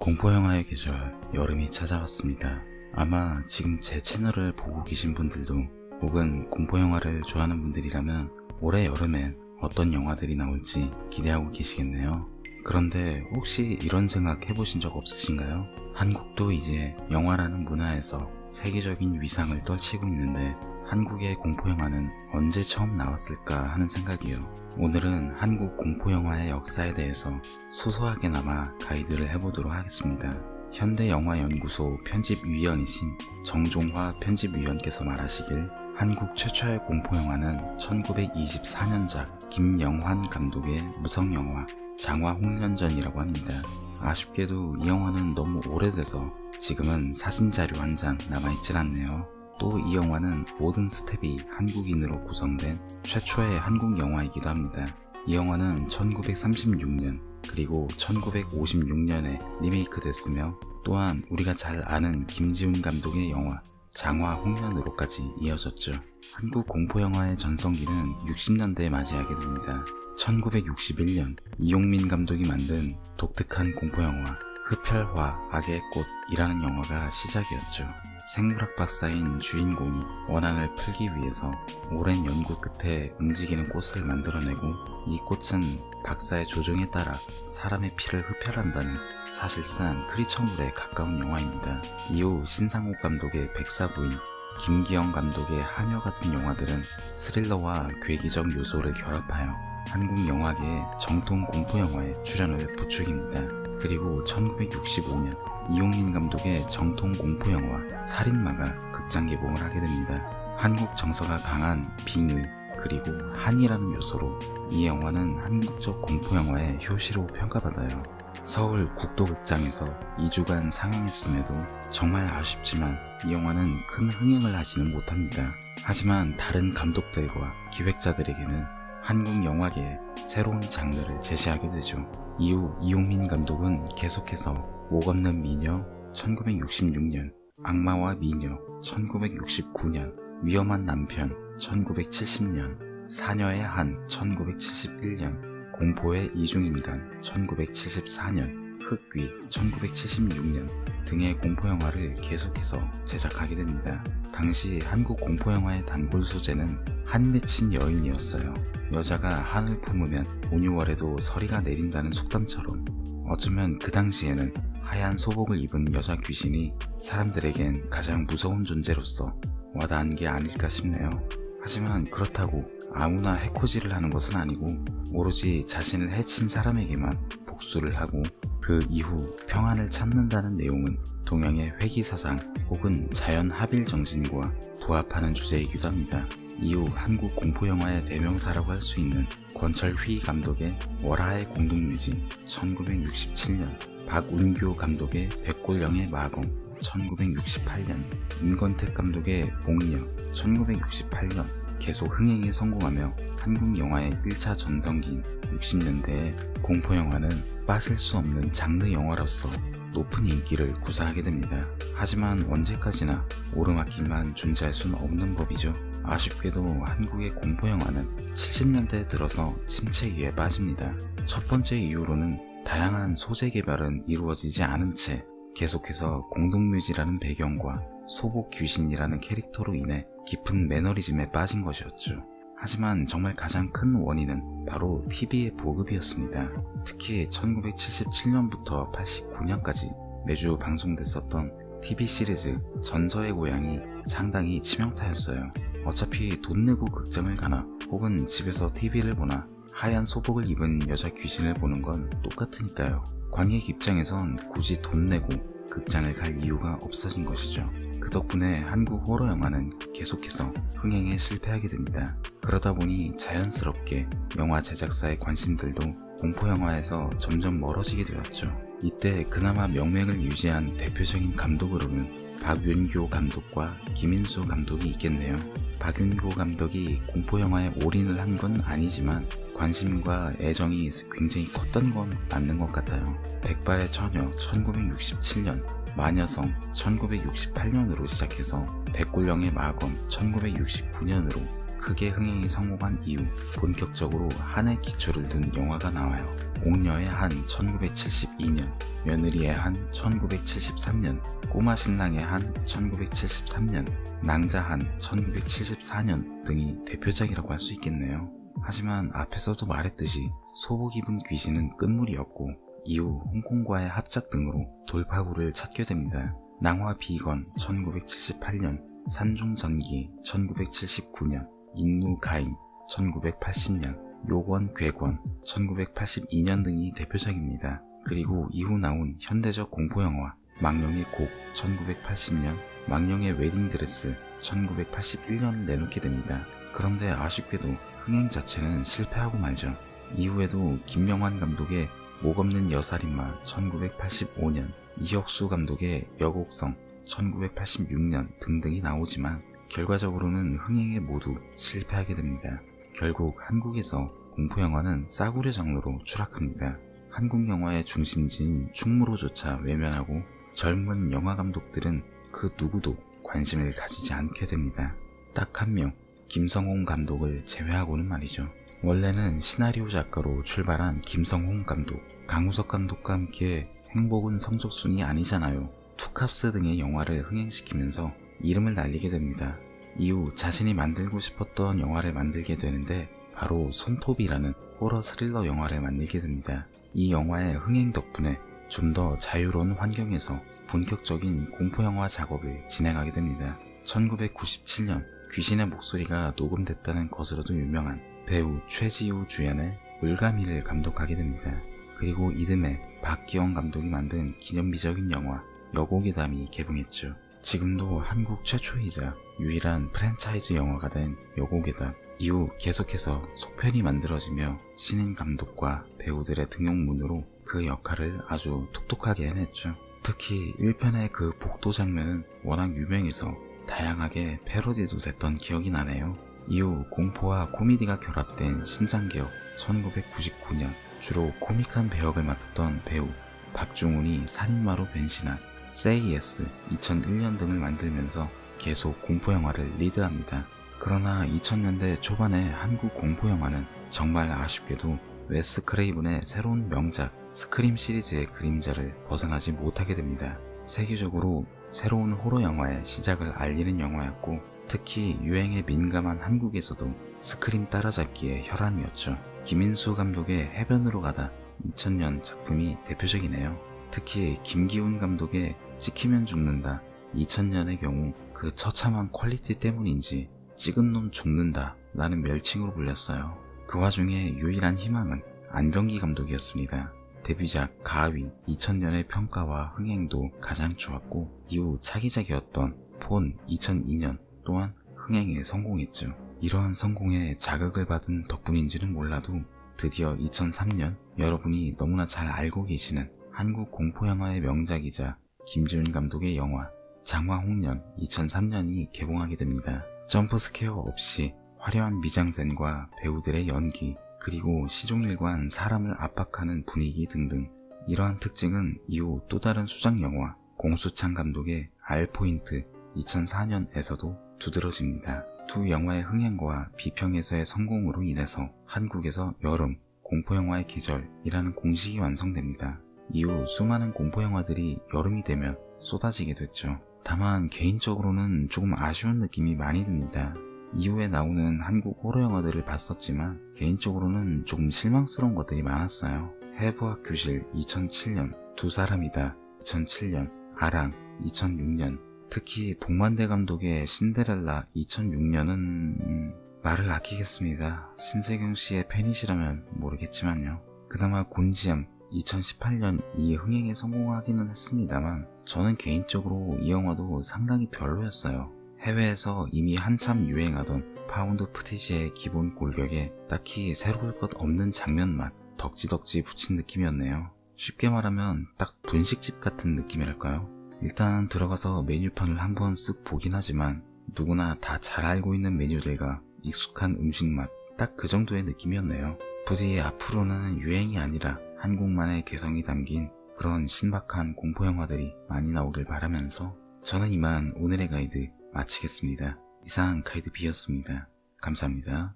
공포영화의 계절, 여름이 찾아왔습니다. 아마 지금 제 채널을 보고 계신 분들도 혹은 공포영화를 좋아하는 분들이라면 올해 여름엔 어떤 영화들이 나올지 기대하고 계시겠네요. 그런데 혹시 이런 생각 해보신 적 없으신가요? 한국도 이제 영화라는 문화에서 세계적인 위상을 떨치고 있는데 한국의 공포영화는 언제 처음 나왔을까 하는 생각이요. 오늘은 한국 공포영화의 역사에 대해서 소소하게나마 가이드를 해보도록 하겠습니다. 현대영화연구소 편집위원이신 정종화 편집위원께서 말하시길 한국 최초의 공포영화는 1924년작 김영환 감독의 무성영화 장화홍련전이라고 합니다. 아쉽게도 이 영화는 너무 오래돼서 지금은 사진자료 한 장 남아있질 않네요. 또 이 영화는 모든 스텝이 한국인으로 구성된 최초의 한국 영화이기도 합니다. 이 영화는 1936년 그리고 1956년에 리메이크 됐으며 또한 우리가 잘 아는 김지훈 감독의 영화 장화홍련으로까지 이어졌죠. 한국 공포영화의 전성기는 60년대에 맞이하게 됩니다. 1961년 이용민 감독이 만든 독특한 공포영화 흡혈화 악의 꽃이라는 영화가 시작이었죠. 생물학 박사인 주인공이 원한을 풀기 위해서 오랜 연구 끝에 움직이는 꽃을 만들어내고 이 꽃은 박사의 조종에 따라 사람의 피를 흡혈한다는 사실상 크리처물에 가까운 영화입니다. 이후 신상옥 감독의 백사부인, 김기영 감독의 한여 같은 영화들은 스릴러와 괴기적 요소를 결합하여 한국 영화계의 정통 공포영화에 출연을 부추깁니다. 그리고 1965년 이용민 감독의 정통 공포영화 살인마가 극장 개봉을 하게 됩니다. 한국 정서가 강한 빙의 그리고 한이라는 요소로 이 영화는 한국적 공포영화의 효시로 평가받아요. 서울 국도극장에서 2주간 상영했음에도 정말 아쉽지만 이 영화는 큰 흥행을 하지는 못합니다. 하지만 다른 감독들과 기획자들에게는 한국 영화계에 새로운 장르를 제시하게 되죠. 이후 이용민 감독은 계속해서 목 없는 미녀 1966년, 악마와 미녀 1969년, 위험한 남편 1970년, 사녀의 한 1971년, 공포의 이중인간 1974년, 흑귀 1976년 등의 공포영화를 계속해서 제작하게 됩니다. 당시 한국 공포영화의 단골 소재는 한 맺힌 여인이었어요. 여자가 한을 품으면 온유월에도 서리가 내린다는 속담처럼 어쩌면 그 당시에는 하얀 소복을 입은 여자 귀신이 사람들에겐 가장 무서운 존재로서 와닿은 게 아닐까 싶네요. 하지만 그렇다고 아무나 해코지를 하는 것은 아니고 오로지 자신을 해친 사람에게만 복수를 하고 그 이후 평안을 찾는다는 내용은 동양의 회귀사상 혹은 자연합일 정신과 부합하는 주제이기도 합니다. 이후 한국 공포영화의 대명사라고 할 수 있는 권철휘 감독의 월하의 공동묘지 1967년, 박운교 감독의 백골령의 마검 1968년, 임권택 감독의 복녀 1968년 계속 흥행에 성공하며 한국 영화의 1차 전성기인 60년대에 공포영화는 빠질 수 없는 장르 영화로서 높은 인기를 구사하게 됩니다. 하지만 언제까지나 오르막길만 존재할 수는 없는 법이죠. 아쉽게도 한국의 공포영화는 70년대에 들어서 침체기에 빠집니다. 첫 번째 이유로는 다양한 소재 개발은 이루어지지 않은 채 계속해서 공동묘지라는 배경과 소복 귀신이라는 캐릭터로 인해 깊은 매너리즘에 빠진 것이었죠. 하지만 정말 가장 큰 원인은 바로 TV의 보급이었습니다. 특히 1977년부터 89년까지 매주 방송됐었던 TV 시리즈 전설의 고향이 상당히 치명타였어요. 어차피 돈 내고 극장을 가나 혹은 집에서 TV를 보나 하얀 소복을 입은 여자 귀신을 보는 건 똑같으니까요. 관객 입장에선 굳이 돈 내고 극장을 갈 이유가 없어진 것이죠. 그 덕분에 한국 호러 영화는 계속해서 흥행에 실패하게 됩니다. 그러다 보니 자연스럽게 영화 제작사의 관심들도 공포영화에서 점점 멀어지게 되었죠. 이때 그나마 명맥을 유지한 대표적인 감독으로는 박윤교 감독과 김인수 감독이 있겠네요. 박윤교 감독이 공포영화에 올인을 한 건 아니지만 관심과 애정이 굉장히 컸던 건 맞는 것 같아요. 백발의 처녀 1967년, 마녀성 1968년으로 시작해서 백골령의 마검 1969년으로 크게 흥행에 성공한 이후 본격적으로 한의 기초를 둔 영화가 나와요. 옥녀의 한 1972년, 며느리의 한 1973년, 꼬마 신랑의 한 1973년, 낭자 한 1974년 등이 대표작이라고 할 수 있겠네요. 하지만 앞에서도 말했듯이 소복 입은 귀신은 끝물이었고 이후 홍콩과의 합작 등으로 돌파구를 찾게 됩니다. 낭화 비건 1978년, 산중 전기 1979년, 인루 가인 1980년, 요권 괴권 1982년 등이 대표작입니다. 그리고 이후 나온 현대적 공포영화 망령의 곡 1980년, 망령의 웨딩드레스 1981년을 내놓게 됩니다. 그런데 아쉽게도 흥행 자체는 실패하고 말죠. 이후에도 김영환 감독의 목 없는 여살인마 1985년, 이혁수 감독의 여곡성 1986년 등등이 나오지만 결과적으로는 흥행에 모두 실패하게 됩니다. 결국 한국에서 공포영화는 싸구려 장르로 추락합니다. 한국 영화의 중심지인 충무로조차 외면하고 젊은 영화 감독들은 그 누구도 관심을 가지지 않게 됩니다. 딱 한 명, 김성홍 감독을 제외하고는 말이죠. 원래는 시나리오 작가로 출발한 김성홍 감독, 강우석 감독과 함께 행복은 성적순이 아니잖아요. 투캅스 등의 영화를 흥행시키면서 이름을 날리게 됩니다. 이후 자신이 만들고 싶었던 영화를 만들게 되는데 바로 손톱이라는 호러 스릴러 영화를 만들게 됩니다. 이 영화의 흥행 덕분에 좀 더 자유로운 환경에서 본격적인 공포영화 작업을 진행하게 됩니다. 1997년 귀신의 목소리가 녹음됐다는 것으로도 유명한 배우 최지우 주연의 올가미를 감독하게 됩니다. 그리고 이듬해 박기영 감독이 만든 기념비적인 영화 여곡의 담이 개봉했죠. 지금도 한국 최초이자 유일한 프랜차이즈 영화가 된 여곡의 담. 이후 계속해서 속편이 만들어지며 신인 감독과 배우들의 등용문으로 그 역할을 아주 톡톡하게 해냈죠. 특히 1편의 그 복도 장면은 워낙 유명해서 다양하게 패러디도 됐던 기억이 나네요. 이후 공포와 코미디가 결합된 신장개혁 1999년, 주로 코믹한 배역을 맡았던 배우 박중훈이 살인마로 변신한 Say Yes 2001년 등을 만들면서 계속 공포영화를 리드합니다. 그러나 2000년대 초반의 한국 공포영화는 정말 아쉽게도 웨스 크레이븐의 새로운 명작 스크림 시리즈의 그림자를 벗어나지 못하게 됩니다. 세계적으로 새로운 호러 영화의 시작을 알리는 영화였고 특히 유행에 민감한 한국에서도 스크림 따라잡기의 혈안이었죠. 김인수 감독의 해변으로 가다 2000년 작품이 대표적이네요. 특히 김기훈 감독의 찍히면 죽는다 2000년의 경우 그 처참한 퀄리티 때문인지 찍은 놈 죽는다 라는 멸칭으로 불렸어요. 그 와중에 유일한 희망은 안병기 감독이었습니다. 데뷔작 가위 2000년의 평가와 흥행도 가장 좋았고 이후 차기작이었던 폰 2002년 또한 흥행에 성공했죠. 이러한 성공에 자극을 받은 덕분인지는 몰라도 드디어 2003년 여러분이 너무나 잘 알고 계시는 한국 공포영화의 명작이자 김지훈 감독의 영화 장화홍련 2003년이 개봉하게 됩니다. 점프스케어 없이 화려한 미장센과 배우들의 연기 그리고 시종일관 사람을 압박하는 분위기 등등 이러한 특징은 이후 또 다른 수장영화 공수창 감독의 알포인트 2004년에서도 두드러집니다. 두 영화의 흥행과 비평에서의 성공으로 인해서 한국에서 여름 공포영화의 계절이라는 공식이 완성됩니다. 이후 수많은 공포영화들이 여름이 되면 쏟아지게 됐죠. 다만 개인적으로는 조금 아쉬운 느낌이 많이 듭니다. 이후에 나오는 한국 호러 영화들을 봤었지만 개인적으로는 조금 실망스러운 것들이 많았어요. 해부학 교실 2007년, 두 사람이다 2007년, 아랑 2006년, 특히 복만대 감독의 신데렐라 2006년은 말을 아끼겠습니다. 신세경 씨의 팬이시라면 모르겠지만요. 그나마 곤지암 2018년이 흥행에 성공하기는 했습니다만 저는 개인적으로 이 영화도 상당히 별로였어요. 해외에서 이미 한참 유행하던 파운드 푸티지의 기본 골격에 딱히 새로울 것 없는 장면만 덕지덕지 붙인 느낌이었네요. 쉽게 말하면 딱 분식집 같은 느낌이랄까요? 일단 들어가서 메뉴판을 한번 쓱 보긴 하지만 누구나 다 잘 알고 있는 메뉴들과 익숙한 음식 맛 딱 그 정도의 느낌이었네요. 부디 앞으로는 유행이 아니라 한국만의 개성이 담긴 그런 신박한 공포영화들이 많이 나오길 바라면서 저는 이만 오늘의 가이드 마치겠습니다. 이상 가이드 B였습니다. 감사합니다.